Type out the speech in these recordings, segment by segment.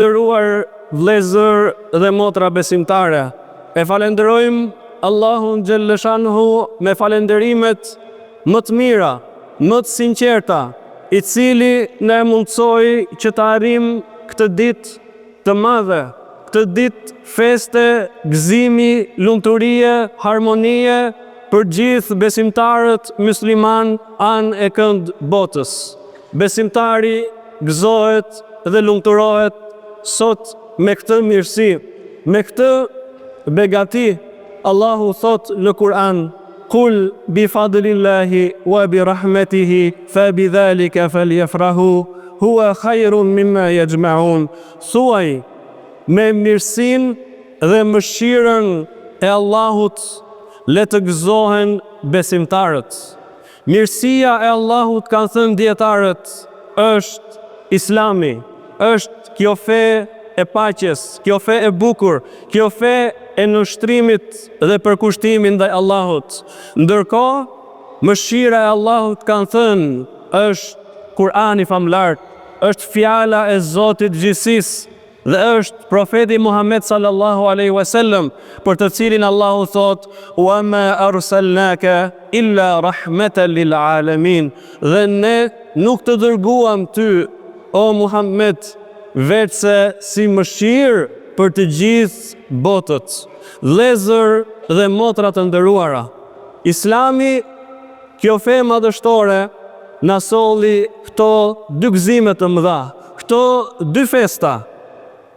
Nderuar vëllezër dhe motra besimtare, e falenderojmë Allahun xhelleshanhu me falenderimet më të mira, më të sinqerta, i cili na mundsoi që të arrijmë këtë ditë të madhe, këtë ditë feste, gëzimi, lumturie, harmonie për gjithë besimtarët musliman anë e kënd botës. Besimtari gëzohet dhe lumturohet sot me këtë mirësi, me këtë begati. Allahu thot në Kur'an: "Kul bi fadlillahi wa bi rahmetihi fa bi dhalika falyafrahu huwa khairun mimma yajma'un." Thuaj, me mirësinë dhe mëshirën e Allahut le të gëzohen besimtarët. Mirësia e Allahut, kanë thënë dietarët, është Islami, është kjo fe e paqes, kjo fe e bukur, kjo fe e nështrimit dhe përkushtimit ndaj Allahut. Ndërkohë, mëshira e Allahut, kanë thënë, është Kur'ani famlar, është fjala e Zotit gjithësisë dhe është profeti Muhammed sallallahu alaihi wasallam, për të cilin Allahu thot: "Wa ma arsalnaka illa rahmatan lil alamin." Dhe ne nuk të dërguam ty, o Muhammed, vetëse si mëshirë për të gjithë botët. Vëllezër dhe motra të nderuara, Islami, kjo fe madhështore, na solli këto dy gëzime të mëdha, këto dy festa,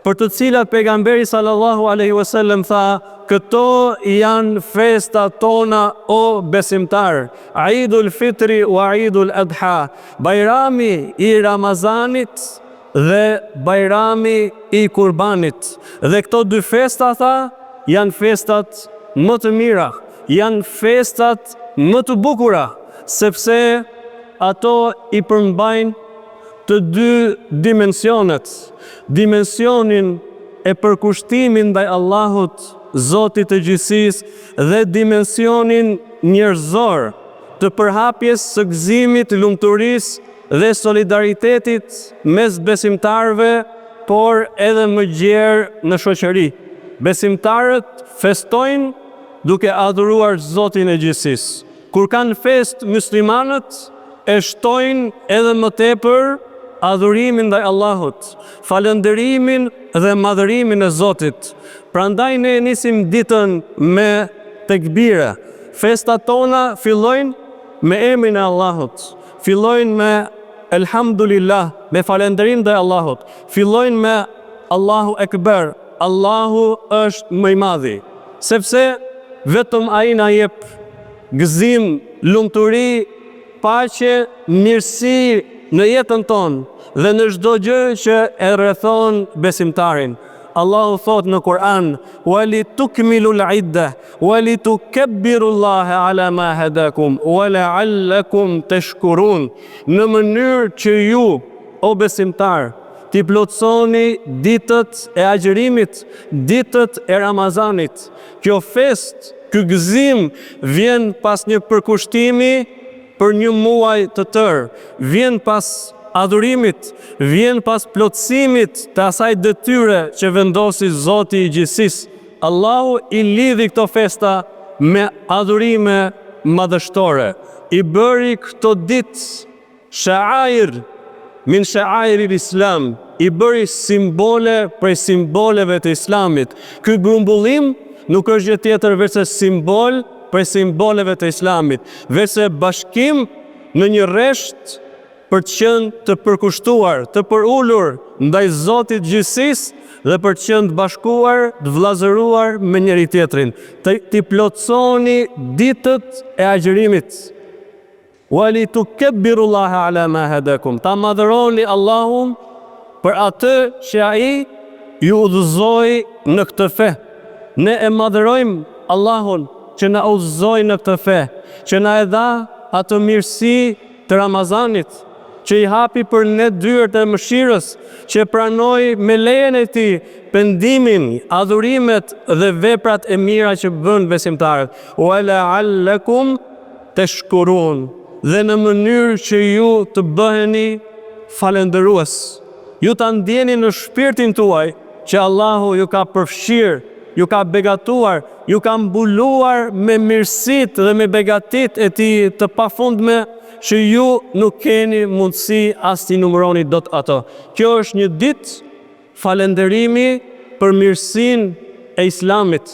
për të cilat pejgamberi sallallahu alaihi wasallam tha: "Këto janë festa tona, o besimtar, Eidul Fitri wa Eidul Adha, Bajrami i Ramazanit dhe Bajrami i Kurbanit." Dhe këto dy festa, tha, janë festat më të mira, janë festat më të bukura, sepse ato i përmbajnë të dy dimensionet: dimensionin e përkushtimit ndaj Allahut, Zotit të gjithësisë, dhe dimensionin njerëzor të përhapjes së gëzimit, lumturisë dhe solidaritetit mes besimtarëve, por edhe më gjerë në shoqëri. Besimtarët festojnë duke adhuruar Zotin e gjithësisë. Kur kanë fest muslimanët, e shtojnë edhe më tepër adhurimin ndaj Allahut, falënderimin dhe madhërimin e Zotit. Prandaj ne nisim ditën me tekbire. Festat tona fillojnë me emrin e Allahut, fillojnë me elhamdulillah, me falënderim ndaj Allahut, fillojnë me Allahu Ekber, Allahu është më i madhi, sepse vetëm ai na jep gëzim, lumturi, paqe, mirësi në jetën tonë dhe në çdo gjë që e rrethon besimtarin. Allahu thot në Kur'an: "Wali tukmilul idda, wali tukabbirullaha ala ma hadakum, wa la'allakum tashkurun." Në mënyrë që ju, o besimtar, t'i plotësoni ditët e agjërimit, ditët e Ramazanit. Kjo fest, ky gëzim vjen pas një përkushtimi për një muaj të tërë, vjen pas adhurimit, vjen pas plotësimit të asaj detyre që vendosi Zoti i gjithësisë. Allahu i lidhi këto festa me adhurime madhështore, i bëri këto ditë sha'air min sha'airil Islam, i bëri simbole prej simboleve të Islamit. Ky grumbullim nuk është gjë tjetër veçse simbol prej simboleve të Islamit, veçse bashkim në një rresht për të qenë të përkushtuar, të përulur ndaj Zotit gjithësisë dhe për të qenë të bashkuar, të vllazëruar me njëri tjetrin. Ti plotësoni ditët e agjërimit. Wali tukabbirullaha ala ma hadakum. Ta madhëroni Allahun për atë që ai ju udhëzoi në këtë fe. Ne e madhërojmë Allahun që na udhëzoi në këtë fe, që na e dha atë mirësi të Ramazanit, që i hapi për ne dyert e mëshirës, që pranoi me lejen e tij pendimin, adhurimet dhe veprat e mira që bën besimtarët. Wa la'allakum tashkurun. Dhe në mënyrë që ju të bëheni falëndërues. ju ta ndjeni në shpirtin tuaj që Allahu ju ka përfshirë, ju ka begatuar, ju ka mbuluar me mirësit dhe me begatit e Tij të pafundme që ju nuk keni mundësi as t'i numëroni dot ato. Kjo është një ditë falënderimi për mirësinë e Islamit,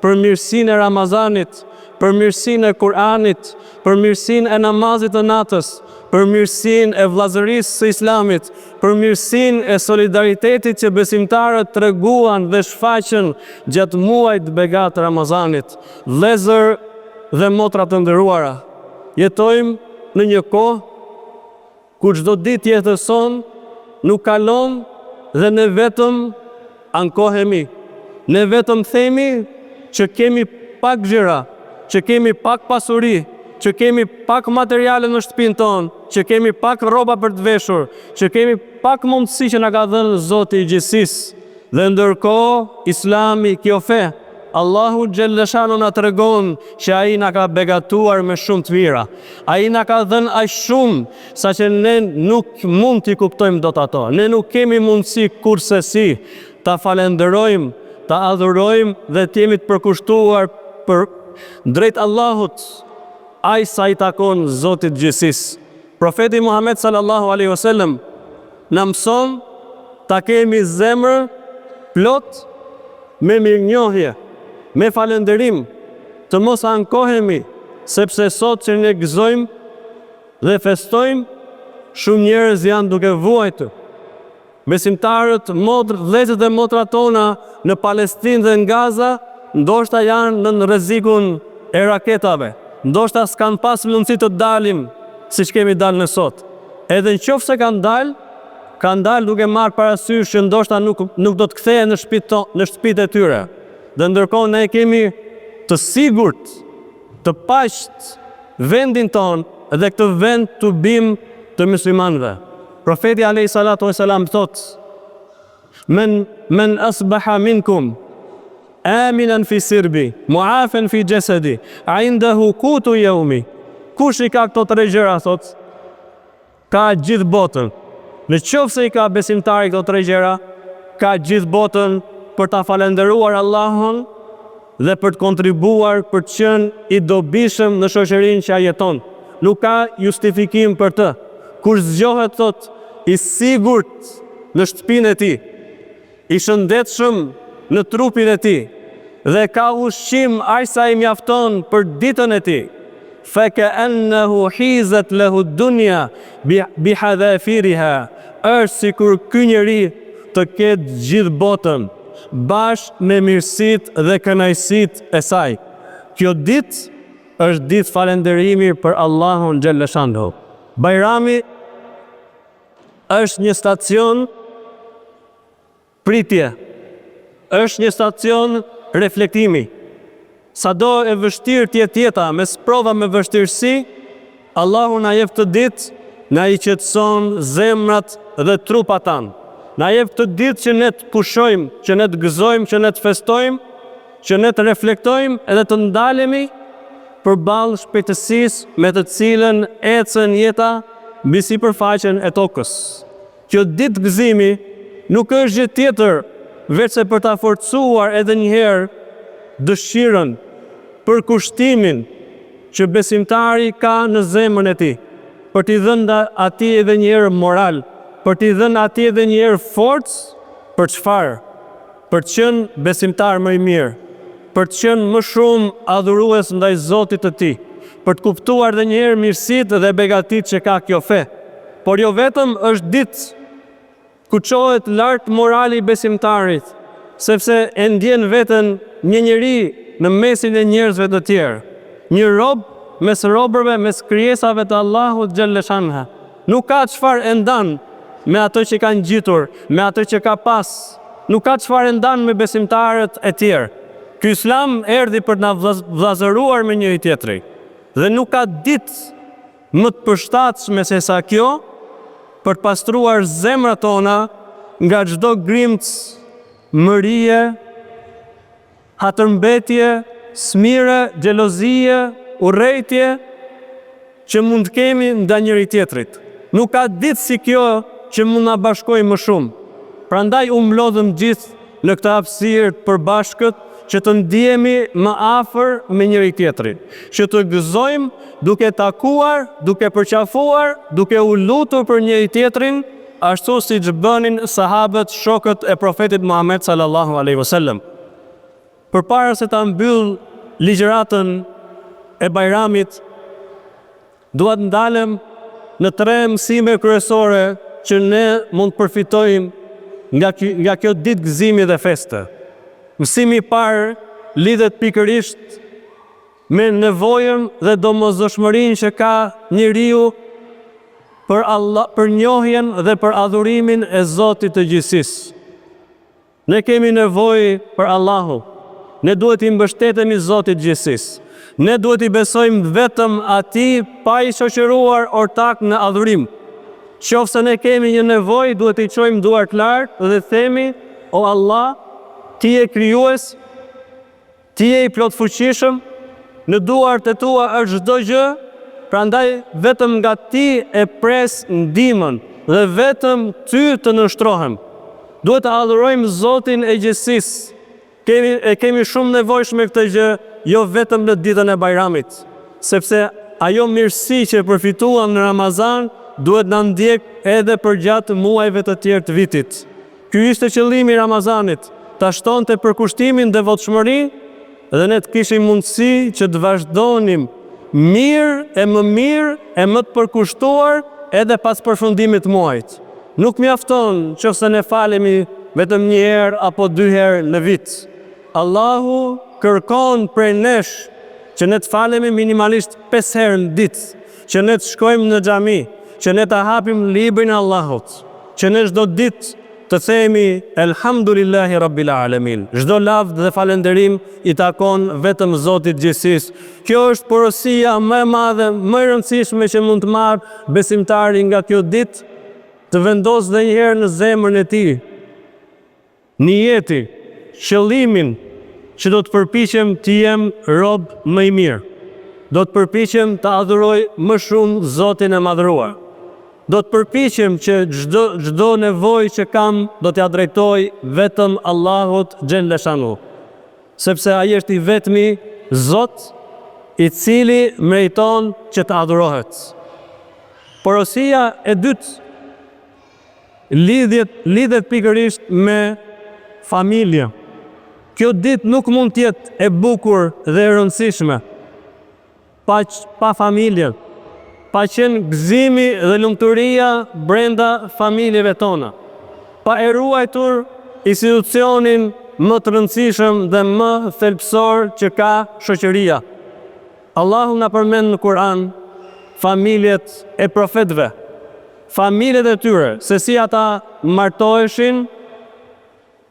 për mirësinë e Ramazanit, për mirësinë e Kur'anit, për mirësinë e namazit të natës, për mirësinë e vllazërisë së Islamit, për mirësinë e solidaritetit që besimtarët treguan dhe shfaqën gjatë muajit begat të Ramazanit. Vëllezër dhe motra të nderuara, jetojmë në një kohë ku çdo ditë jetëson nuk kalon dhe ne vetëm ankohemi. Ne vetëm themi që kemi pak gjëra, që kemi pak pasuri, që kemi pak materiale në shtëpinë tonë, që kemi pak rroba për të veshur, që kemi pak mundësi që na ka dhënë Zoti i gjithësisë. Dhe ndërkohë Islami, kjo fe, Allahu xhelleshanu na tregon që ai na ka begatuar me shumë të mira. Ai na ka dhënë aq shumë saqë ne nuk mund t'i kuptojmë dot ato. Ne nuk kemi mundësi kurse si ta falenderojmë, ta adhurojmë dhe të jemi të përkushtuar për drejt Allahut, ai sa i takon Zotit gjithësisë. Profeti Muhammed sallallahu alaihi wasallam na mëson ta kemi zemër plot me mirënjohje, me falënderim, të mos ankohemi, sepse sot që ne gëzojmë dhe festojmë, shumë njerëz janë duke vuajtur. Besimtarët, vëllezërit dhe motrat tona në Palestinë dhe në Gaza, ndoshta janë në rrezikun e raketave, ndoshta s'kan pas mundësi të dalim siç kemi dalë në sot. Edhe nëse kanë dalë duke marrë parasysh që ndoshta nuk do të kthehen në shtëpitë e tyre. Dhe ndërkohë ne kemi të sigurt, të paqt vendin ton dhe këtë vend të bim të muslimanëve. Profeti alayhi salatu wasalam thot: Men asbaha minkum aminan fi sirbi, muafan fi jasadi, indahu qutu yawmi. Kush i ka këto tre gjëra, thot, ka gjithë botën. Në qoftë se i ka besimtari këto tre gjëra, ka gjithë botën për ta falendëruar Allahun dhe për të kontribuar për të qenë i dobishëm në shoqërinë që ai jeton. Nuk ka justifikim për të. Kur zgjohet, thot, i sigurt në shtëpinë e tij, i shëndetshëm në trupin e tij dhe ka ushqim aq sa i mjafton për ditën e tij. Feka'annahu hizat lahu dunya bihadhafiriha. Është sikur ky njeri të ketë gjithë botën bashkë me mirësitë dhe kënaqësitë e saj. Kjo ditë është ditë falënderimi për Allahun xhelleshanu. Bajrami është një stacion pritje, është një stacion reflektimi. Sado e vështirë tjetë jeta, mes prova me vështirësi, Allahu na jep të ditë, na i qetëson zemrat dhe trupat tanë. Na jep të ditë që ne të pushojmë, që ne të gëzojmë, që ne të festojmë, që ne të reflektojmë edhe të ndalemi përballë shpejtësisë me të cilën ecën jeta mbi sipërfaqen e tokës. Kjo ditë gëzimi nuk është gjë tjetër veç se për ta forcuar edhe një herë dëshirën për kushtimin që besimtari ka në zemrën e tij, për t'i dhënë atij edhe një herë moral, për t'i dhënë atij edhe një herë forcë, për çfarë? Për të qenë besimtar më i mirë, për të qenë më shumë adhurues ndaj Zotit të tij, për të kuptuar edhe një herë mirësitë dhe begatitë që ka kjo fe. Por jo vetëm është ditë ku çohet lart morali i besimtarit, sepse e ndjen veten një njeri në mesin e njerëzve të tjerë, një rob mes robërve, mes krijesave të Allahut xhelleshanu. Nuk ka çfarë e ndan me ato që kanë gjitur, me ato që ka pas, nuk ka çfarë e ndan me besimtarët e tjerë. Ky Islam erdhi për të na vllazëruar me njëri tjetrin. Dhe nuk ka ditë më të përshtatshme se sa kjo për të pastruar zemrat tona nga çdo grimc, mërie, hatërmbetje, smire, xhelozie, urrejtje që mund të kemi ndaj njëri tjetrit. Nuk ka ditë si kjo që mund na bashkojë më shumë. Prandaj u mlodhëm gjithë në këtë hapësirë të përbashkët që të ndihemi më afër me njëri tjetrin, që të gëzojmë duke takuar, duke përqafuar, duke u lutur për njëri tjetrin, ashtu siç bënin sahabët, shokët e profetit Muhammed sallallahu alaihi wasallam. Përpara se ta mbyll ligjëratën e Bajramit, dua të ndalem në 3 mësime kryesore që ne mund të përfitojmë nga kjo ditë gëzimi dhe feste. Mësimi i parë lidhet pikërisht me nevojën dhe domosdoshmërinë që ka njeriu për Allah, për njohjen dhe për adhurimin e Zotit të gjithësisë. Ne kemi nevojë për Allahun. Ne duhet i mbështetemi Zotit të gjithësisë. Ne duhet i besojmë vetëm atij pa i shoqëruar ortak në adhurim. Qofse ne kemi një nevojë, duhet i çojmë duart lart dhe themi: O Allah, ti je krijues, ti je i plot fuqishëm, në duart e tua është çdo gjë, prandaj vetëm nga ti e pres ndihmën dhe vetëm ty të nënshtrohem. Duhet të adhurojmë Zotin e gjithësisë. Kemi shumë nevojshme këtë gjë, jo vetëm në ditën e Bajramit, sepse ajo mirësi që përfituam në Ramazan duhet na ndjek edhe për gjatë muajve të tjerë të vitit. Ky ishte qëllimi i Ramazanit, ta shtonte përkushtimin dhe devotshmërinë, dhe ne të kishim mundësi që të vazhdonim mirë e më të përkushtuar edhe pas përfundimit të muajit. Nuk mjafton nëse ne falemi vetëm 1 herë apo 2 herë në vit. Allahu kërkon prej nesh që ne të falemi minimalisht 5 herë në ditë, që ne të shkojmë në xhami, që ne të hapim librin e Allahut, që ne çdo ditë të themi Elhamdulillahi Rabbil Alamin. Çdo lavdë dhe falënderim i takon vetëm Zotit gjithësisë. Kjo është porosia më e madhe, më e rëndësishme që mund të marrë besimtari nga kjo ditë, të vendosë dhe njëherë në zemrën e tij niyeti, qëllimin që do të përpiqem të jem rob më i mirë. Do të përpiqem të adhuroj më shumë Zotin e madhëruar. Do të përpiqem që çdo nevojë që kam do t'ia drejtoj vetëm Allahut xhelle shanu, sepse ai është i vetmi Zot i cili meriton që të adhurohet. Porosia e dytë lidhet pikërisht me familje. Kjo ditë nuk mund të jetë e bukur dhe e rëndësishme pa familjen, pa qenë gëzimi dhe lumturia brenda familjeve tona, pa e ruajtur institucionin më të rëndësishëm dhe më thelbësor që ka shoqëria. Allahu na përmend në Kur'an familjet e profetëve, familjet e tyre, se si ata martoheshin,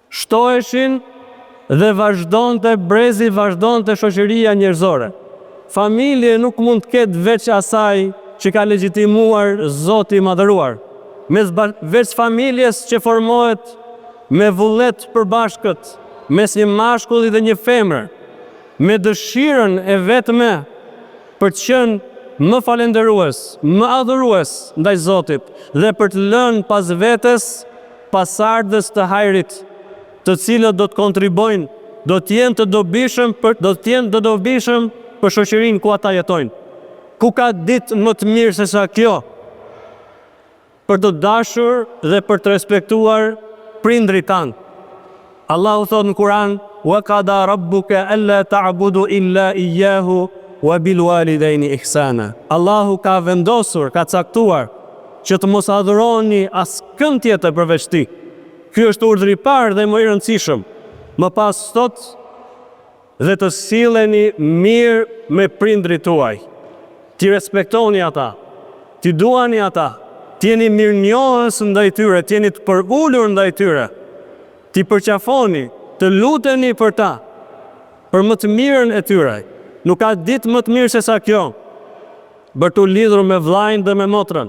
shtoheshin dhe brezi vazhdonte shoqëria njerëzore. Familje nuk mund të ketë veç asaj që ka legjitimuar Zoti i madhëruar. Veç familjes që formohet me vullnet përbashkët, mes një mashkulli dhe një femër, me dëshirën e vetme për të qenë më falendërues, më adhurues ndaj Zotit dhe për të lënë pas vetes pasardhës të hajrit, të cilët do të kontribojnë, do të jenë të dobishëm për shoqërinë ku ata jetojnë. Ku ka ditë më të mirë se sa kjo për të dashur dhe për të respektuar prindrit tanë. Allahu thot në Kur'an: "Wa qada rabbuka alla ta'budu illa iyyahu wa bil walidayni ihsana." Allahu ka vendosur, ka caktuar që të mos adhuroni askën tjetër përveç tij. Ky është urdhri i parë dhe më i rëndësishëm. Më pas thot: "Dhe të silleni mirë me prindrit tuaj." Ti respektoni ata, ti duani ata, ti jeni mirënjohës ndaj tyre, ti jeni të përulur ndaj tyre, ti përqafoni, të luteni për ta, për më të mirën e tyre. Nuk ka ditë më të mirë se sa kjo, për të lidhur me vllajën dhe me motrën,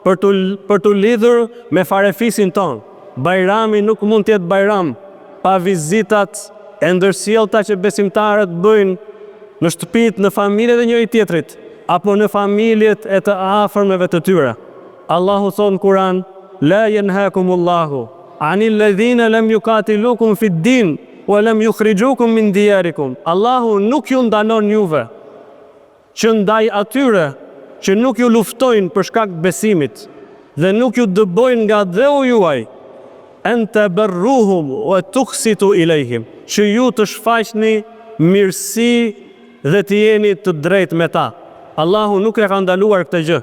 për të lidhur me farefisin ton. Bajrami nuk mund të jetë bajram pa vizitat e ndërsjellta që besimtarët bëjnë në shtëpitë, në familjet e njëri tjetrit, apo në familjet e të afërmeve të tyre. Allahu thot në Kur'an: la yanhakumullahu anil ladhina lam yuqatilukum fid din wa lam yukhrijukum min diyarikum. Allahu nuk ju ndanon juve që ndaj atyre që nuk ju luftojnë për shkak të besimit dhe nuk ju dëbojnë nga dheu juaj, an tabarruhum wa tuqsitu ilayhim, që ju të shfaqni mirësi dhe të jeni të drejtë me ta. Allahu nuk e ka ndaluar këtë gjë.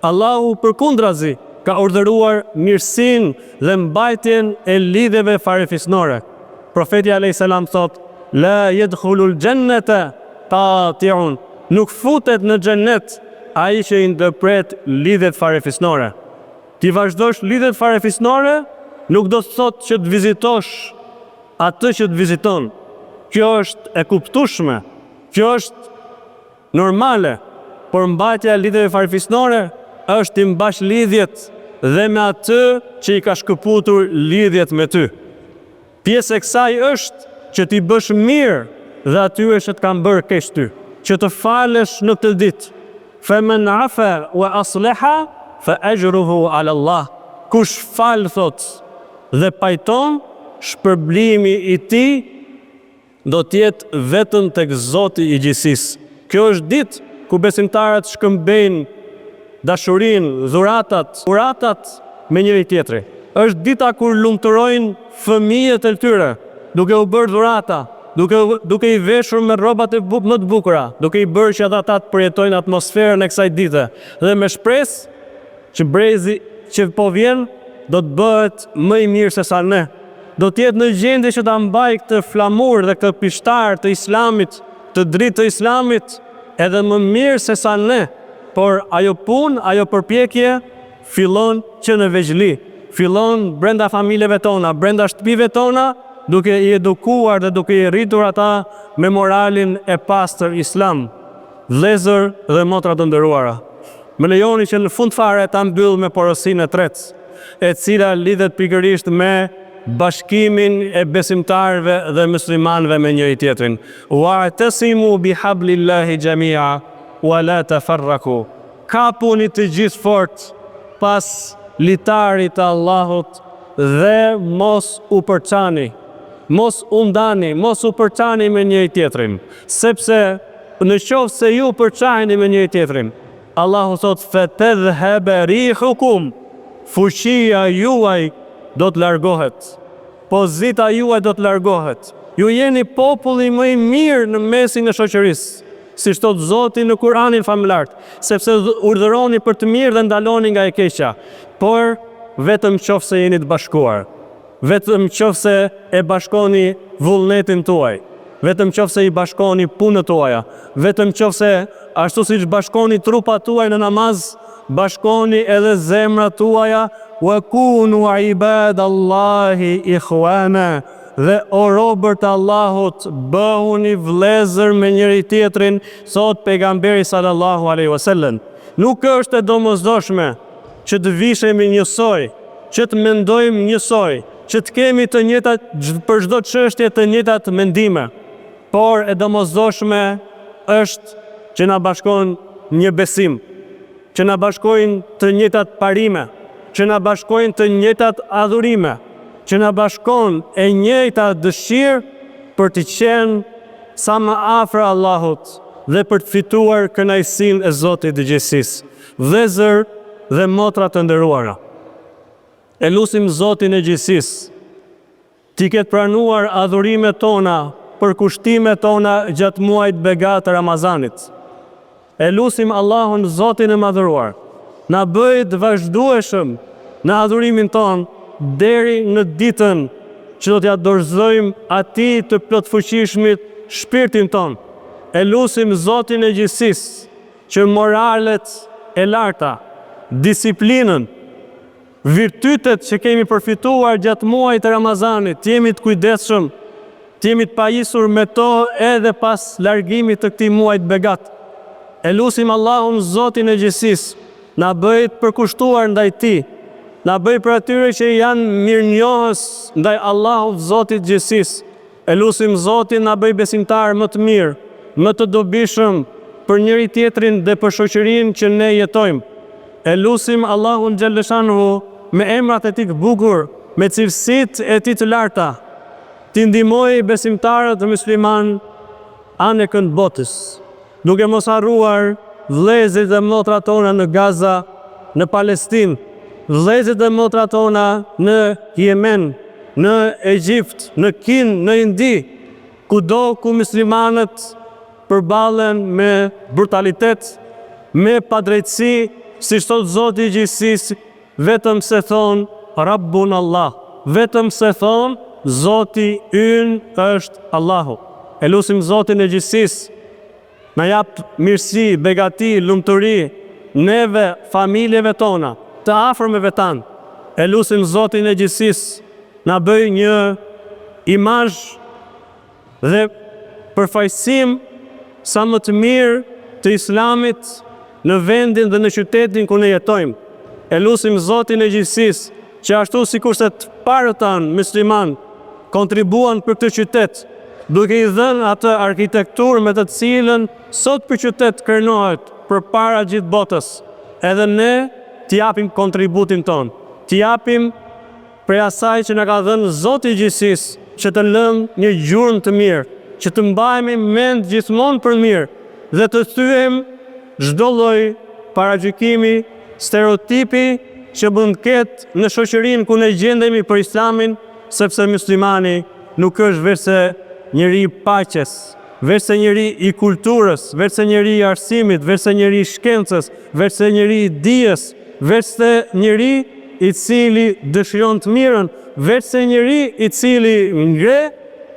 Allahu përkundrazi ka urdhëruar mirësinë dhe mbajtjen e lidhjeve farefisnore. Profeti alayhis salam thot: la yadkhulul jannata qati'un, nuk futet në xhennet ai që i ndërpret lidhjet farefisnore. Ti vazhdosh lidhjet farefisnore, nuk do të thot që të vizitosh atë që të viziton. Kjo është e kuptueshme, kjo është normale, por mbajtja e lidhjeve farefisnore është të mbash lidhjet dhe me atë që i ka shkëputur lidhjet me ty. Pjesë e kësaj është që ti bësh mirë dhe atyre që të kanë bërë keq ty, që të falesh në këtë ditë. Faman afa wa asliha fa ajruhu ala Allah. Kush fal thot dhe pajton, shpërblimi i tij do të jetë vetëm tek Zoti i gjithësisë. Kjo është ditë ku besimtarët shkëmbejnë dashurinë, dhuratat me njëri tjetrin. Është dita kur lumturojnë fëmijët e tyre, duke u bërë dhurata, duke i veshur me rrobat më të bukura, duke i bërë që ata të përjetojnë atmosferën e kësaj dite, dhe me shpresë që brezi që po vjen do të bëhet më i mirë se sa ne. Do të jetë në gjendje që ta mbajë këtë flamur dhe këtë pishtar të Islamit, të dritë të Islamit, edhe më mirë se sa ne. Por ajo punë, ajo përpjekje fillon që në veçli, fillon brenda familjeve tona, brenda shtëpive tona, duke i edukuar dhe duke i rritur ata me moralin e pastër Islam. Vëllezër dhe motra të nderuara, më lejoni që në fund fare ta mbyll me porosinë e tretë, e cila lidhet pikërisht me bashkimin e besimtarëve dhe muslimanëve me njëri tjetrin. Wa'tasimu bihablillahi jami'a wa la tafarraku. Kapuni të gjithë fort pas litarit të Allahut dhe mos u përçani, mos u ndani, mos u përçani me njëri tjetrin, sepse në qoftë se ju përçani me njëri tjetrin, Allahu thot fatadhhaba rihukum, fuqia juaj do të largohet, pozita juaj do të largohet. Ju jeni populli më i mirë në mesin e shoqërisë, si thot Zoti në Kur'anin famullar, sepse urdhëroni për të mirë dhe ndaloni nga e keqja, por vetëm qofse jeni të bashkuar, vetëm qofse e bashkoni vullnetin tuaj, vetëm qofse i bashkoni punët tuaja, vetëm qofse ashtu siç bashkoni trupat tuaj në namaz, bashkoni edhe zemrat tuaja. Wa kunu ibadallahi ikhwana, dhe o robër të Allahut, bëhuni vëllezër me njëri tjetrin, thot pejgamberi sallallahu alaihi wasallam. Nuk është e domosdoshme që të vishemi njësoj, që të mendojmë njësoj, që të kemi të njëjtat për çdo çështje të njëjtat mendime, por e domosdoshme është që na bashkon një besim, që na bashkojnë të njëjtat parime, që na bashkojnë të njëjtat adhurime, që na bashkon e njëjta dëshirë për të qenë sa më afër Allahut dhe për të fituar kënaqësinë e Zotit të gjithësisë. Vëllezër dhe motra të nderuara, e lutim Zotin e gjithësisë t'i ketë pranuar adhurimet tona për kushtimet tona gjatë muajit begat të Ramazanit. E lutim Allahun Zotin e madhëruar na bëj të vazhdueshëm në adhurimin ton deri në ditën që do t'ja dorëzojmë atij të plotfuqishmit shpirtin ton. E lutim Zotin e gjithësisë që moralet e larta, disiplinën, virtytet që kemi përfituar gjatë muajit të Ramazanit, të jemi të kujdesshëm, të jemi të pajisur me to edhe pas largimit të këtij muajit begat. E lutim Allahun Zotin e gjithësisë na bëj të përkushtuar ndaj tij, na bëj për atyre që janë mirënjohës ndaj Allahut Zotit të gjithësisë. E lutim Zotin na bëj besimtar më të mirë, më të dobishëm për njëri tjetrin dhe për shoqërinë që ne jetojmë. E lutim Allahun xhaleshanhu me emrat e tij të bukur, me cilësitë e tij të larta, t'i ndihmojë besimtarët musliman anë kënd botës, duke mos harruar vëllezërit dhe motrat tona në Gaza, në Palestinë, vëllezërit dhe motrat tona në Yemen, në Egjipt, në Kinë, në Indi, kudo ku muslimanët përballen me brutalitet, me padrejtësi, si thot Zoti i gjithësisë, vetëm se thon Rabbun Allah, vetëm se thon Zoti ynë është Allahu. E lutim Zotin e gjithësisë na jap mirësi, begati, lumturi neve, familjeve tona, të afërmeve tanë. E lutim Zotin e gjithësisë na bëj një imazh dhe përfaqësim sa më të mirë të Islamit në vendin dhe në qytetin ku ne jetojmë. E lutim Zotin e gjithësisë që ashtu sikurse të parët tanë musliman kontribuan për këtë qytet, duke i dhënë atë arkitekturë me të cilën sot për qytet kërnohet përpara gjithë botës, edhe ne t'i japim kontributin ton, t'i japim prej asaj që na ka dhënë Zoti i gjithësisë, që të lëmë një gjurmë të mirë, që të mbajmë mend gjithmonë për mirë dhe të thyem çdo lloj paragjykimi, stereotipi që mund të ketë në shoqërinë ku ne gjendemi për Islamin, sepse muslimani nuk është vetëm njeri i paqes, vetëm njeri i kulturës, vetëm njeri i arsimit, vetëm njeri i shkencës, vetëm njeri i dijes, vetëm njeri i cili dëshiron të mirën, vetëm njeri i cili ngre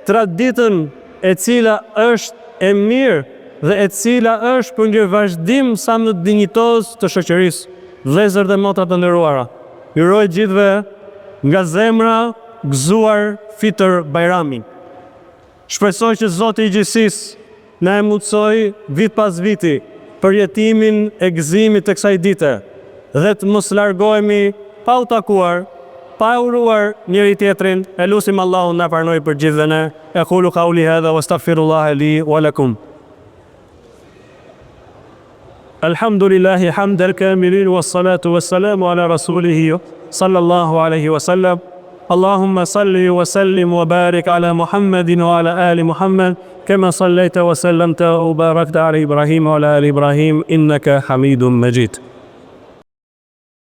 traditën e cila është e mirë dhe e cila është për një vazhdim sa më dinjitoz të shoqërisë. Vëllezër dhe motra të nderuara, ju uroj gjithëve nga zemra gëzuar Fitër Bajramin. Shpresoj që Zoti i gjithësisë na e mundsoj vit pas viti për jetimin e gëzimit të kësaj dite dhe të mos largohemi pa u takuar, pa uruar njëri tjetrin. E lutim Allahun na pranoj për gjithë ne. Aqulu qawli hadha wastaghfirullaha li wa lakum. Alhamdulillahi hamdal kamilin wassalatu wassalamu ala rasulih sallallahu alaihi wasallam. اللهم صل وسلم وبارك على محمد وعلى آل محمد كما صليت وسلمت وباركت على إبراهيم وعلى آل إبراهيم إنك حميد مجيد.